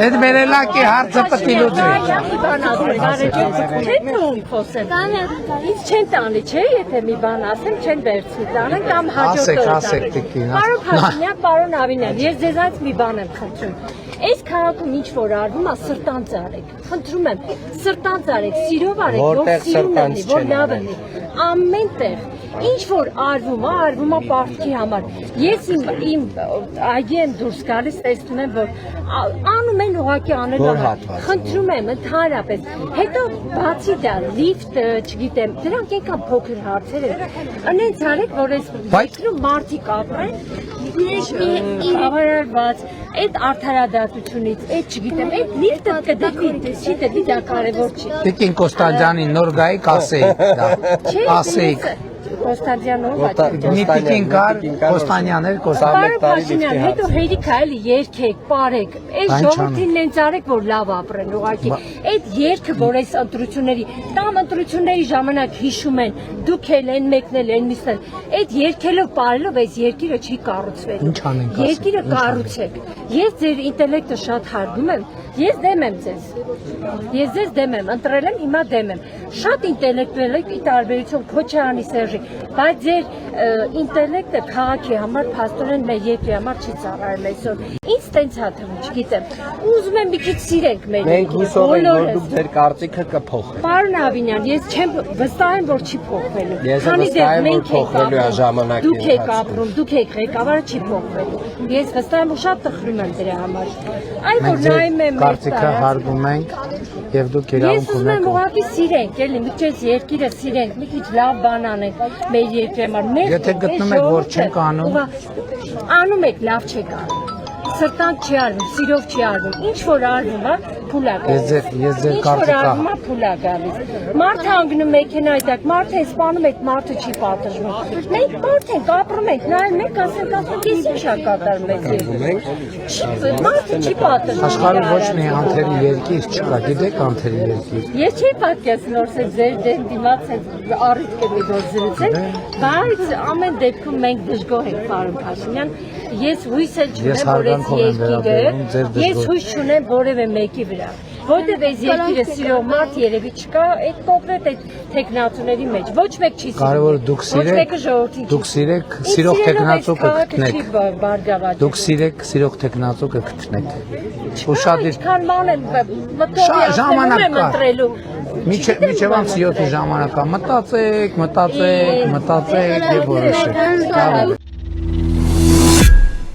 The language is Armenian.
Այդ մերելակի հարցը պետք է լուծվի։ Ինչ չեն տանի, չէ, եթե մի բան ասեմ, չեն վերցնի տանեն կամ հաջորդ Ասեք տիկին։ Պարոն Փաշինյան, պարոն Ավինյան, ես ձեզանից մի բան եմ խնդրում։ Այս քաղաքում ինչ որ արվում է, սրտանց արեք։ Խնդրում եմ, սրտանց արեք, սիրով արեք, որ սիրուն լինի, որ լավ լինի։ Ամեն տեղ ինչ որ արվում է պարտքի համար։ Ես իմ այգի եմ դուրս գալիս, տեսնում եմ, որ անում են ուղղակի անելու համար։ Խնդրում եմ ընդհանրապես։ Հետո բացի դա, լիֆտը, չգիտեմ, դրանք եկան փոքր հարցեր են։ Անենց արեք, որ այս վայրում մարդիկ ապրեն, ավարարված, այդ արդարադատությունից, այդ չգիտեմ, այդ լիֆտը կդեպի, չի դեպի դա կարևոր չի։ Տիկին Կոստանդյանի նոր գայի կասեիք դա, ասեիք։ Կոստանդյանով Նիտիկին կար, Կոստանյան էր, Պարոն Փաշինյան, հետո հերիքա էլի երգեք, պարեք, այս ժողովրդին նենց արեք, որ լավ ապրեն ուղղակի, այդ երգը, որ այս ընտրությունների, տամ ընտրությունների ժամանակ հիշում են, դուք էլ են մեկնել, են միսնել, այդ երգելով պարելով այս երկիրը չի կառուցվելու, երկիրը կառուցեք, ես ձեր ինտելեկտը շատ հարգում եմ, ես դեմ եմ ձեզ, ես ձեզ դեմ եմ, ընտրել եմ, հիմա դեմ եմ, շատ ինտելեկտուալ եք ի տարբերություն Քոչարյանի Սերժի, բայց ձեր ինտելեկտը քաղաքի համար, փաստորեն մեր երկրի համար չի ծառայել այսօր, ինձ տենց է թվում, չգիտեմ, ուզում եմ մի քիչ սիրենք մեր Մենք հուսով ենք, որ դուք ձեր կարծիքը կփոխեք։ Պարոն Ավինյան, ես չեմ վստահ եմ, որ չի փոխվելու։ Ես վստահ եմ, որ փոխվելու է ժամանակի Դուք եք ապրում, դուք եք ղեկավարը չի փոխվելու։ Ես վստահ եմ ու շատ տխրում եմ դրա համար։ Այ որ նայում եմ կարծիքը հարգում ենք եւ դուք իրավունք Ես ուզում եմ ունեք։ ուղղակի սիրենք, էլի, մի քիչ երկիրը սիրենք, մի քիչ լավ բան անենք մեր երկրի համար։ Եթե գտնում եք, որ չենք անում, անում եք, լավ չեք անում։ Սրտանց չի արվում, սիրով չի արվում։ Ինչ որ արվում է, փուլ է գալիս։ Ես ձեր կարծիքը փուլ է գալիս։ Մարդը հանգնում մեքենայի տակ, մարդը է սպանում եք, մարդը չի պատժվում։ Մենք մարդ ենք, ապրում ենք, նայում ենք, ասենք, ես ինչ է կատարում այս երկրում։ Մարդը չի պատժվում։ Աշխարհում ոչ մի անթերի երկիր չկա, գիտեք անթերի երկիր։ Ես չի պատկերացնում, որ ձեր դեմ դիմաց առիթ կլինի որ զրուցել, բայց ամեն դեպքում մենք դժգոհ ենք, պարոն Փաշինյան։ Ես հույս չունեմ, որ այս երկիրը, ես հույս չունեմ որևէ մեկի վրա, որտեղ այս երկիրը սիրող մարդ երևի չկա, այդ կոնկրետ այդ տեխնացուների մեջ, ոչ մեկ չի սիրում, Կարևորը դուք սիրեք, սիրող տեխնացու կգտնեք, դուք սիրեք, սիրող տեխնացու կգտնեք, ու շատ ինչքան ման եմ մտորի եմ ընտրելու, Միջև ամս 7 ժամանակա մտածեք եւ որոշեք։